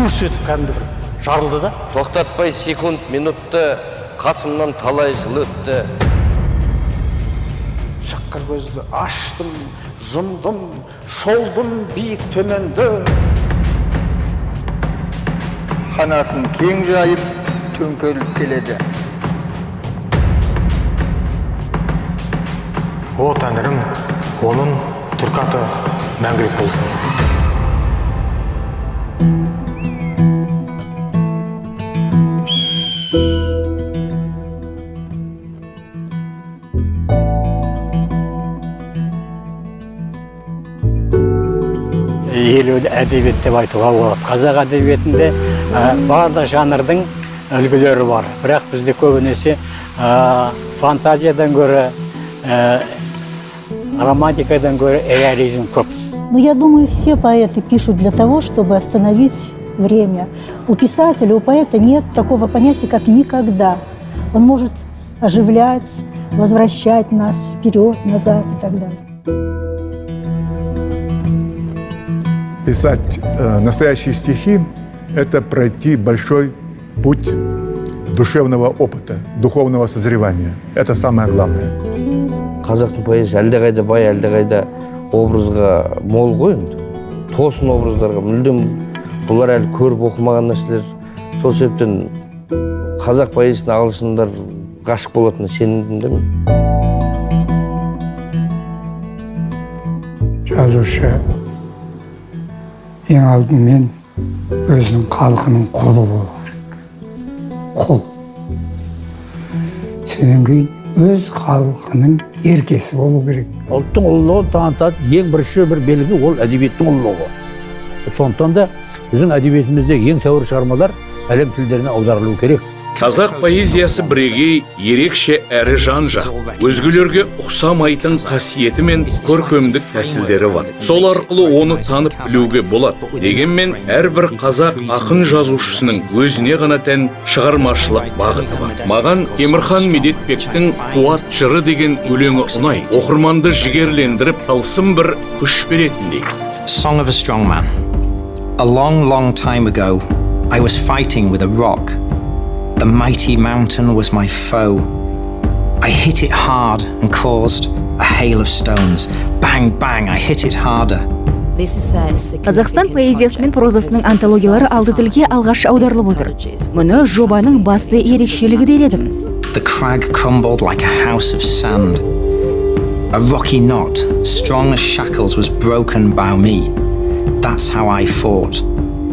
гүрс етіп кәдімгі бір жарылды да. Тоқтатпай секунд, минутты, қасымнан талай жыл өтті. Шыққыр көзді аштым, жұмдым, шолдым биік төменді. Қанатын кең жайып, төңкеріліп келеді. О Тәңірім, оның түркі аты мәңгілік болсын. Ел әдебиет деп айтуға болады. Қазақ әдебиетінде барлық жанрдың үлгілері бар. Бірақ бізде көбінесе фантазиядан гөрі, романтикадан гөрі реализм көп. Но я думаю, все поэты пишут для того, чтобы остановить время. У писателя, у поэта нет такого понятия, как никогда. Он может оживлять, возвращать нас вперед, назад и так далее. Писать настоящие стихи – это пройти большой путь душевного опыта, духовного созревания. Это самое главное. Қазақтың поэзиясы әлдеқайда бай, әлдеқайда образға мол ғой енді. Тосын образдарға мүлдем бұлар әлі көріп оқымаған нәрселер. Сол себептен қазақ поэзиясына ағылшындар ғашық болатынына сенімдім де мен. Жазушы ең алдымен өзінің халқының құлы болу керек. Құл. Содан кейін өз халқының еркесі болу керек. Ұлттың ұлылығын танытатын ең бірінші бір белгі ол әдебиеттің ұлылығы. Сондықтан да біздің әдебиетіміздегі ең сәуір шығармалар әлем тілдеріне аударылуы керек. Қазақ поэзиясы бірегей, ерекше әрі жан-жақ. Өзгелерге ұқсамайтын қасиеті мен көркемдік тәсілдері бар. Сол арқылы оны танып білуге болады. Дегенмен әрбір қазақ ақын жазушысының өзіне ғана тән шығармашылық бағыты бар. Маған Темірхан Медетбектің «Қуат жыры» деген өлеңі ұнай. Оқырманды жігерлендіріп, тылсым бір күш беретіндей. Song of a Strong Man. A long time ago, I was fighting with a rock. The mighty mountain was my foe. I hit it hard and caused a hail of stones. Bang, bang, I hit it harder. Қазақстан поэзиясы мен прозасының антологиялары алды тілге алғаш аударылып отыр. Мұны жобаның басты ерекшелігі дер едім. The crag crumbled like a house of sand. A rocky knot, strong as shackles, was broken by me. That's how I fought.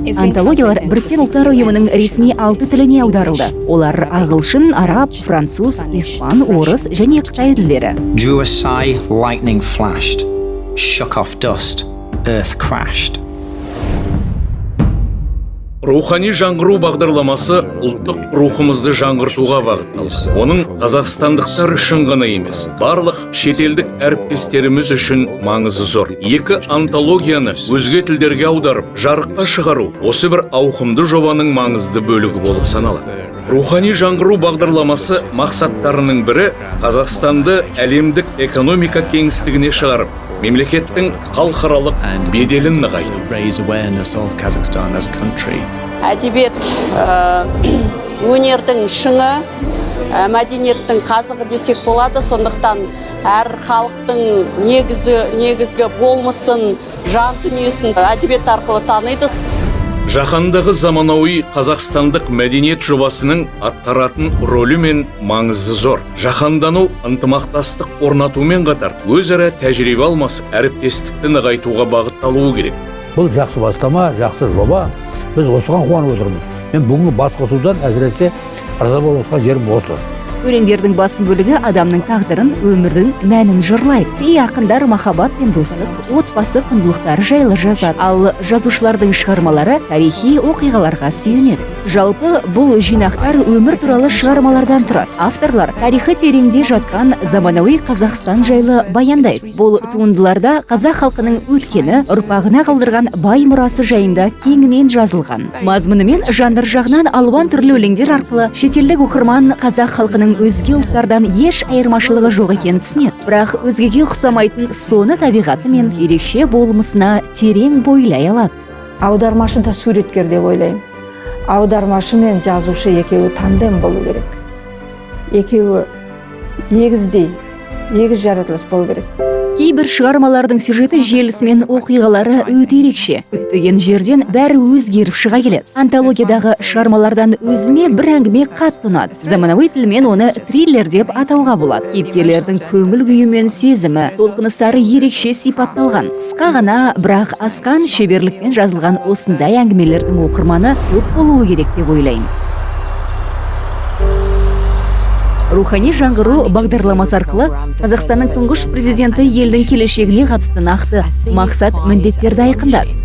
Антологиялар Біріккен ұлттар ұйымының ресми 6 тіліне аударылды. Олар ағылшын, араб, француз, испан, орыс және қытай тілдері. Drew a sigh, lightning flashed. Shook off dust, earth crashed. Рухани жаңғыру бағдарламасы ұлттық рухымызды жаңғыртуға бағытталды. Оның қазақстандықтар үшін ғана емес, барлық шетелдік әріптестеріміз үшін маңызы зор. Екі антологияны өзге тілдерге аударып, жарыққа шығару осы бір ауқымды жобаның маңызды бөлігі болып саналады. Рухани жаңғыру бағдарламасы мақсаттарының бірі Қазақстанды әлемдік экономика кеңістігіне шығарып, мемлекеттің халықаралық беделін нығайту. Әдебиет өнердің шыңы, мәдениеттің қазығы десек болады. Сондықтан әр халықтың негізгі болмысын, жан дүниесін әдебиет арқылы таниды. Жаһандағы заманауи қазақстандық мәдениет жобасының атқаратын рөлі мен маңызы зор. Жаһандану ынтымақтастық орнатумен қатар өзара тәжірибе алмасып, әріптестікті нығайтуға бағытталуы керек. Бұл жақсы бастама, жақсы жоба. Біз осыған қуанып отырмыз. Мен бүгінгі бас қосудан әсіресе разы болып отқан жерім осы. Өлеңдердің басым бөлігі адамның тағдырын, өмірдің мәнін жырлайды. Кей ақындар махаббат пен достық, отбасы құндылықтары жайлы жазады. Ал жазушылардың шығармалары тарихи оқиғаларға сүйенеді. Жалпы бұл жинақтар өмір туралы шығармалардан тұрады. Авторлар тарихы тереңде жатқан заманауи Қазақстан жайлы баяндайды. Бұл туындыларда қазақ халқының өткені, ұрпағына қалдырған бай мұрасы жайында кеңінен жазылған. Мазмұнымен жанр жағынан алуан түрлі өлеңдер арқылы шетелдік оқырман қазақ халқының өзге ұлттардан еш айырмашылығы жоқ екенін түсінеді. Бірақ өзгеге ұқсамайтын соны табиғаты мен ерекше болмысына терең бойлай алады. аудармашы да суреткер деп ойлаймын. Аудармашы мен жазушы екеуі тандем болу керек. Екеуі егіз жаратылыс болу керек. Кейбір шығармалардың сюжеті желісі мен оқиғалары өте ерекше. Күтпеген жерден бәрі өзгеріп шыға келеді. Антологиядағы шығармалардан өзіме бір әңгіме қатты ұнады. Заманауи тілмен оны триллер деп атауға болады. Кейіпкерлердің көңіл күйі мен сезімі, толқыныстары ерекше сипатталған. Қысқа ғана, бірақ асқан шеберлікпен жазылған осындай әңгімелердің оқырманы көп болуы керек деп ойлаймын. Рухани жаңғыру бағдарламасы арқылы Қазақстанның тұңғыш президенті елдің келешегіне қатысты нақты мақсат міндеттерді айқындады.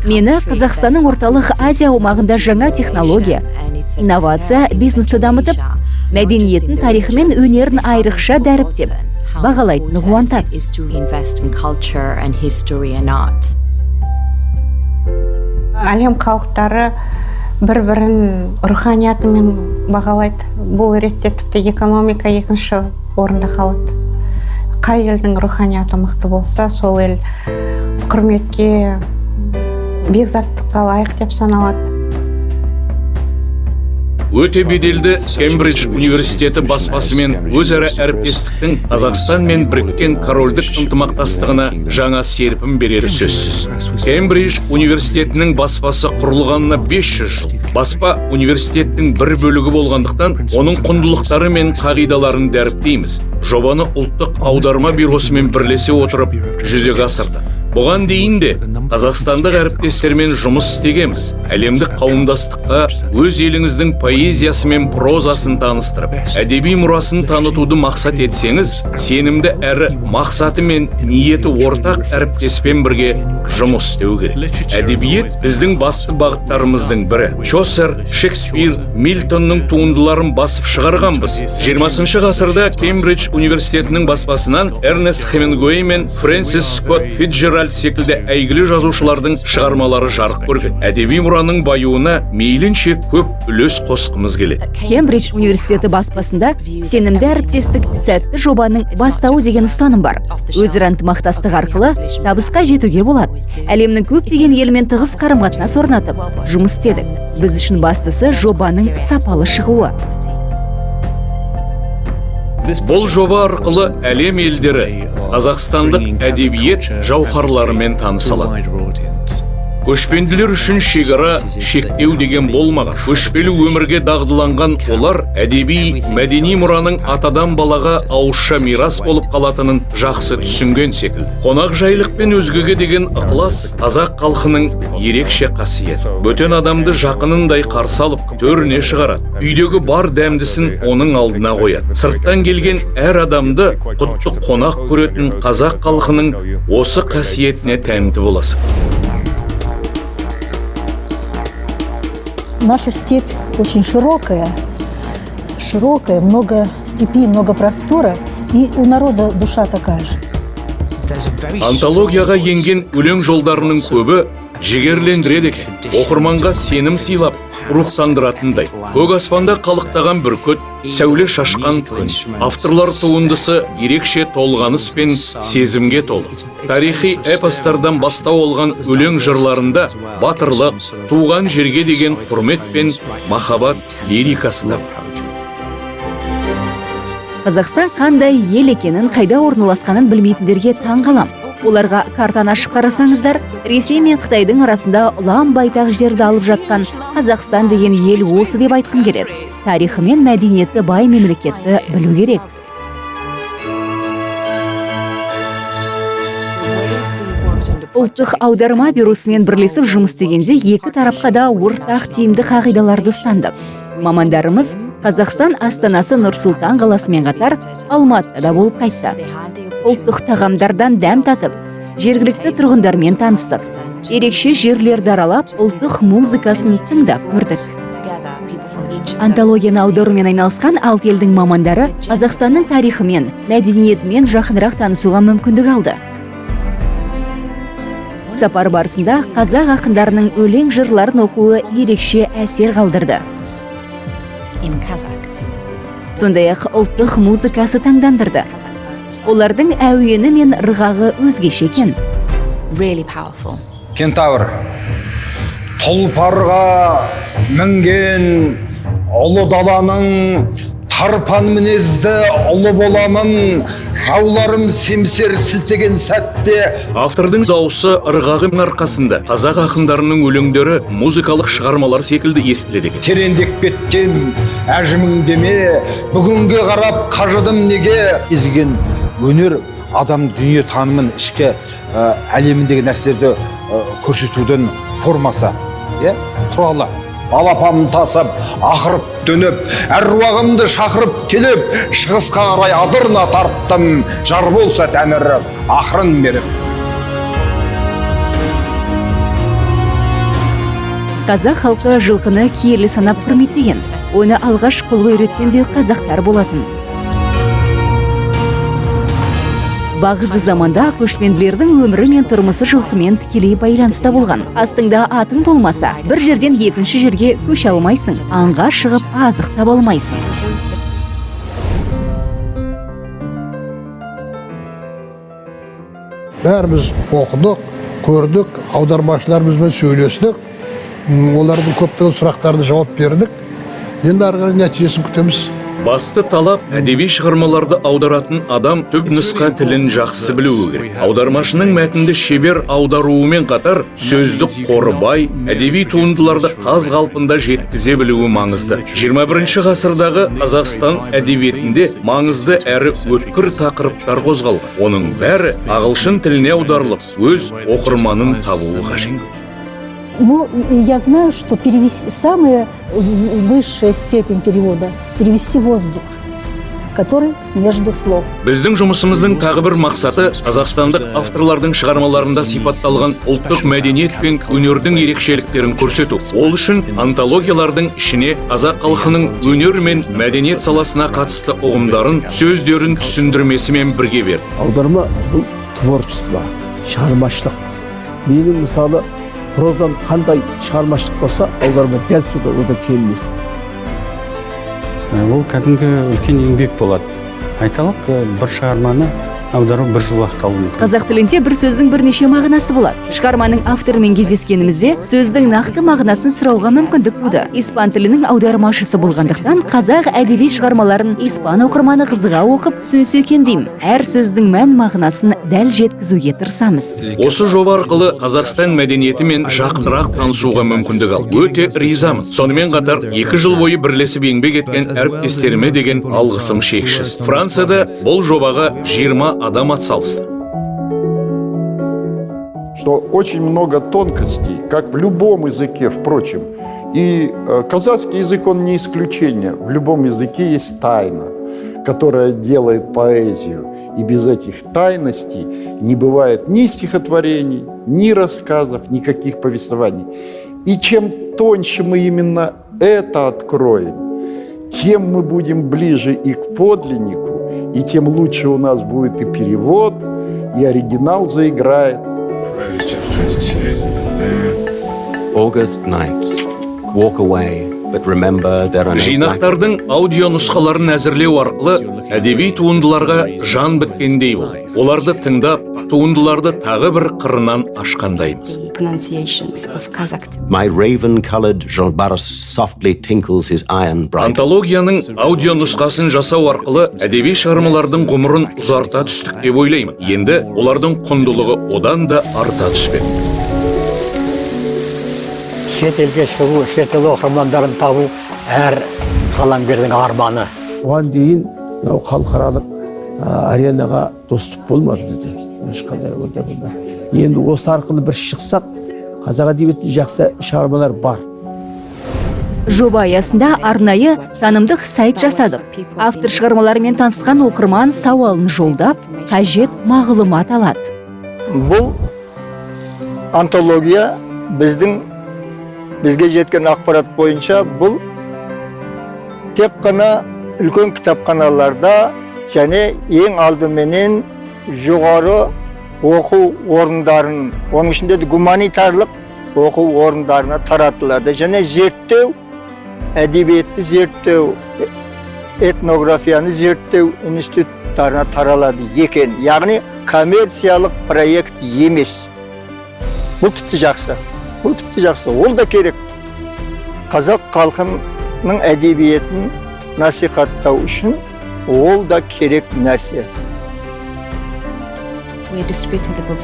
Мені Қазақстанның орталық Азия аумағында жаңа технология, инновация, бизнесті дамытып, мәдениетін, тарихы мен өнерін айрықша дәріптеп, бағалайтыны қуантады. Әлем халықтары бір-бірін руханиятымен бағалайды. Бұл ретте тіпті экономика екінші орында қалады. Қай елдің руханияты мықты болса, сол ел құрметке, бекзаттыққа лайық деп саналады. Өте беделді Кембридж университеті баспасымен өзара әріптестіктің Қазақстан мен Біріккен Корольдік ынтымақтастығына жаңа серпін берері сөзсіз. Кембридж университетінің баспасы құрылғанына 500 жыл. Баспа университеттің бір бөлігі болғандықтан, оның құндылықтары мен қағидаларын дәріптейміз. Жобаны ұлттық аударма бюросымен бірлесе отырып жүзеге асырды. Бұған дейін де қазақстандық әріптестермен жұмыс істегенбіз. Әлемдік қауымдастыққа өз еліңіздің поэзиясы мен прозасын таныстырып, әдеби мұрасын танытуды мақсат етсеңіз, сенімді әрі мақсаты мен ниеті ортақ әріптеспен бірге жұмыс істеу керек. Әдебиет біздің басты бағыттарымыздың бірі. Чосер, Шекспир, Мильтонның туындыларын басып шығарғанбыз. 20 ғасырда Кембридж университетінің баспасынан Эрнест Хемингуэй мен Фрэнсис Скотт Фитджеральд секілді әйгілі жазушылардың шығармалары жарық көрген. Әдеби мұраның байуына мейлінше көп үлес қосқымыз келеді. Кембридж университеті баспасында сенімді әріптестік сәтті жобаның бастауы деген ұстаным бар. Өзара ынтымақтастық арқылы табысқа жетуге болады. Әлемнің көптеген елімен тығыз қарым-қатынас орнатып, жұмыс істедік. Біз үшін бастысы жобаның сапалы шығуы. Бұл жоба арқылы әлем елдері қазақстандық әдебиет жауһарларымен таныса алады. Көшпенділер үшін шекара шектеу деген болмаған. Көшпелі өмірге дағдыланған олар әдеби, мәдени мұраның атадан балаға ауызша мирас болып қалатынын жақсы түсінген секілді. Қонақжайлық пен өзгеге деген ықылас қазақ халқының ерекше қасиеті. Бөтен адамды жақынындай қарсы алып, төріне шығарады. Үйдегі бар дәмдісін оның алдына қояды. Сырттан келген әр адамды құтты қонақ көретін қазақ халқының осы қасиетіне тәнті боласың. Наша степь очень широкая, много степей, много простора, и у народа душа такая же. Антологияға енген өлең жолдарының көбі жігерлендіреді екен. Оқырманға сенім сыйлап, рухтандыратындай. Көк аспанда қалықтаған бүркіт, сәуле шашқан күн. Авторлар туындысы ерекше толғаныс пен сезімге толы. Тарихи эпостардан бастау алған өлең жырларында батырлық, туған жерге деген құрмет пен махаббат лирикасы да. Қазақстан қандай ел екенін, қайда орналасқанын білмейтіндерге таңғалам. Оларға картаны ашып қарасаңыздар, Ресей мен Қытайдың арасында ұлан байтақ жерді алып жатқан Қазақстан деген ел осы деп айтқым келеді. Тарихы мен мәдениеті бай мемлекетті білу керек. Ұлттық аударма бюросымен бірлесіп жұмыс істегенде екі тарапқа да ортақ тиімді қағидаларды ұстандық. Мамандарымыз Қазақстан астанасы Нұр-Сұлтан қаласымен қатар Алматыда болып қайтты. Ұлттық тағамдардан дәм татып, жергілікті тұрғындармен таныстық. Ерекше жерлерді аралап, ұлттық музыкасын тыңдап көрдік. Антологияны аударумен айналысқан 6 елдің мамандары Қазақстанның тарихымен, мәдениетімен жақынырақ танысуға мүмкіндік алды. Сапар барысында қазақ ақындарының өлең жырларын оқуы ерекше әсер қалдырды. Сондай-ақ ұлттық музыкасы таңдандырды. Олардың әуені мен ырғағы өзгеше екен. Кентавр, тұлпарға мінген ұлы даланың тарпан мінезді ұлы боламын, жауларым семсер сілтеген сәтте. Автордың дауысы ырғағының арқасында қазақ ақындарының өлеңдері музыкалық шығармалар секілді естіледі екен. Терендек кеткен әжіміңдеме, бүгінге қарап қажыдым неге. Езген өнер адам дүние танымын ішкі әлеміндегі нәрселерді көрсетудің формасы, құралы. Балапамын тасып, ақырып дөніп, әруағымды шақырып келіп, шығысқа қарай адырна тарттым, жар болса тәңірі ақырын беріп. Қазақ халқы жылқыны киелі санап құрметтеген. Оны алғаш қолға үйреткен де қазақтар болатын. Бағызы заманда көшпенділердің өмірі мен тұрмысы жылқымен тікелей байланыста болған. Астыңда атың болмаса, бір жерден екінші жерге көше алмайсың, аңға шығып азық таба алмайсың. Бәріміз оқыдық, көрдік, аудармашыларымызбен сөйлестік, олардың көптеген сұрақтарына жауап бердік. Енді ары қарай нәтижесін күтеміз. Басты талап әдеби шығармаларды аударатын адам түп нұсқа тілін жақсы білуі керек. Аудармашының мәтінді шебер аударуымен қатар сөздік қоры бай, әдеби туындыларды қаз қалпында жеткізе білуі маңызды. 21 ғасырдағы Қазақстан әдебиетінде маңызды әрі өткір тақырыптар қозғалған. Оның бәрі ағылшын тіліне аударылып, өз оқырманын табуы қажет. Ну, я знаю, что самая высшая степень перевода – перевести воздух, который между слов. Біздің жұмысымыздың тағы бір мақсаты қазақстандық авторлардың шығармаларында сипатталған ұлттық мәдениет пен өнердің ерекшеліктерін көрсету. Ол үшін антологиялардың ішіне қазақ халқының өнер мен мәдениет саласына қатысты ұғымдарын, сөздерін түсіндірмесімен бірге берді. Аударма бұл творчество, шығармашылық. Менің мысалы прозадан қандай шығармашылық болса, аударма дәл содан одан келмес. Ол кәдімгі үлкен еңбек болады. Айталық, бір шығарманы аудару бір жыл уақыт алуы мүмкін. Қазақ тілінде бір сөздің бірнеше мағынасы болады. Шығарманың авторымен кездескенімізде сөздің нақты мағынасын сұрауға мүмкіндік туды. Испан тілінің аудармашысы болғандықтан қазақ әдеби шығармаларын испан оқырманы қызыға оқып түсінсе екен деймін. Әр сөздің мән мағынасын дәл жеткізуге тырысамыз. Осы жоба арқылы Қазақстан мәдениетімен жақынырақ танысуға мүмкіндік алды. Өте ризамын. Сонымен қатар 2 жыл бойы бірлесіп еңбек еткен әріптестеріме деген алғысым шексіз. Францияда бұл жобаға 20 адам атсалысты. Что очень много тонкостей, как в любом языке, впрочем. И казахский язык, он не исключение. В любом языке есть тайна, которая делает поэзию. И без этих тайностей не бывает ни стихотворений, ни рассказов, никаких повествований. И чем тоньше мы именно это откроем, тем мы будем ближе и к подлиннику, и тем лучше у нас будет и перевод, и оригинал заиграет. August nights. Walk away, but remember there are no... Жинақтардың аудио нұсқаларын әзірлеу арқылы әдеби туындыларға жан біткендей болды. Оларды тыңдап, туындыларды тағы бір қырынан ашқандаймыз. My raven-colored Jolbaras softly tinkles his iron bright. Антологияның аудио нұсқасын жасау арқылы әдеби шығармалардың ғұмырын ұзарта түстік деп ойлаймын. Енді олардың құндылығы одан да арта түспек. Шет елге шығу, шет ел оқырмандарын табу әр қаламгердің арманы. Оған дейін халықаралық аренаға доступ болмады бізде. Ешқандай орда болмады. Енді осы арқылы бір шықсақ, қазақ әдебиетінде жақсы шығармалар бар. Жоба аясында арнайы танымдық сайт жасадық. Автор шығармаларымен танысқан оқырман сауалын жолдап, қажет мағлұмат алады. Бұл антология бізге жеткен ақпарат бойынша бұл тек қана үлкен кітапханаларда және ең алдыменен жоғары оқу орындарын, оның ішінде гуманитарлық оқу орындарына таратылады. Және зерттеу, әдебиетті зерттеу, этнографияны зерттеу институттарына таралады екен. Яғни коммерциялық проект емес. бұл тіпті жақсы, ол да керек. Қазақ халқының әдебиетін насихаттау үшін ол да керек нәрсе.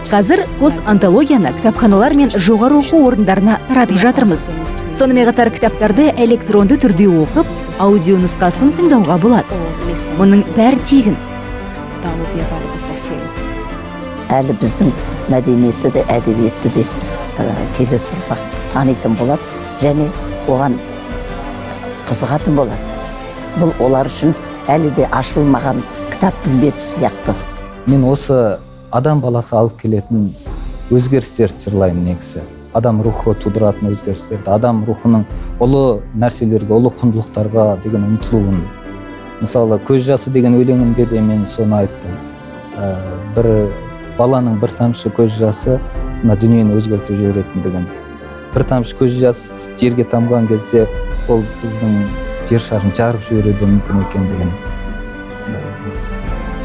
Қазір қос антологияны кітапханалар мен жоғары оқу орындарына таратып жатырмыз. Сонымен қатар кітаптарды электронды түрде оқып, аудио нұсқасын тыңдауға болады. Мұның бәрі тегін. Әлі біздің мәдениетті де, әдебиетті де келесі ұрпақ танитын болады, және оған қызығатын болады. Бұл олар үшін әлі де ашылмаған кітаптың беті сияқты. Мен осы адам баласы алып келетін өзгерістерді жырлаймын негізі. Адам рухы тудыратын өзгерістерді, адам рухының ұлы нәрселерге, ұлы құндылықтарға деген ұмтылуын. Мысалы, көз жасы деген өлеңімде де мен соны айттым. Бір баланың бір тамшы көз жасы мына дүниені өзгертіп жіберетіндігін. Бір тамшы көз жас жерге тамған кезде ол біздің жер шарын жарып жіберуі мүмкін екендігін.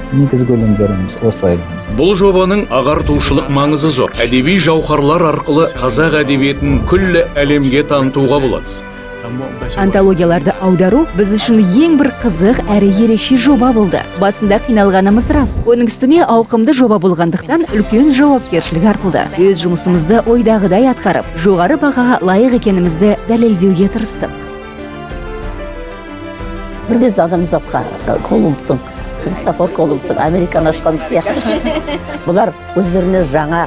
Негізгі өлеңдеріміз осылай. Бұл жобаның ағартушылық маңызы зор. Әдеби жауһарлар арқылы қазақ әдебиетін күллі әлемге танытуға болады. Антологияларды аудару біз үшін ең бір қызық әрі ерекше жоба болды. Басында қиналғанымыз рас. Оның үстіне ауқымды жоба болғандықтан үлкен жауапкершілік артылды. Өз жұмысымызды ойдағыдай атқарып, жоғары бағаға лайық екенімізді дәлелдеуге тырыстық. Бір кезде адамзатқа Христофор Колумбтың Американы ашқан сияқты. Бұлар өздеріне жаңа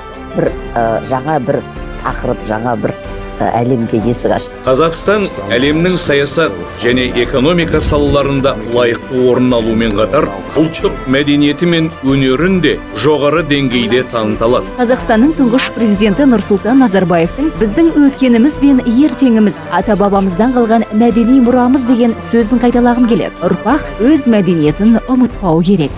бір тақырып, жаңа бір әлемге есік ашты. Қазақстан әлемнің саясат және экономика салаларында лайықты орын алумен қатар, ұлттық мәдениеті мен өнерін де жоғары деңгейде таныталады. Қазақстанның тұңғыш президенті Нұрсұлтан Назарбаевтың біздің өткеніміз бен ертеңіміз, ата-бабамыздан қалған мәдени мұрамыз деген сөзін қайталағым келеді. Ұрпақ өз мәдениетін ұмытпау керек.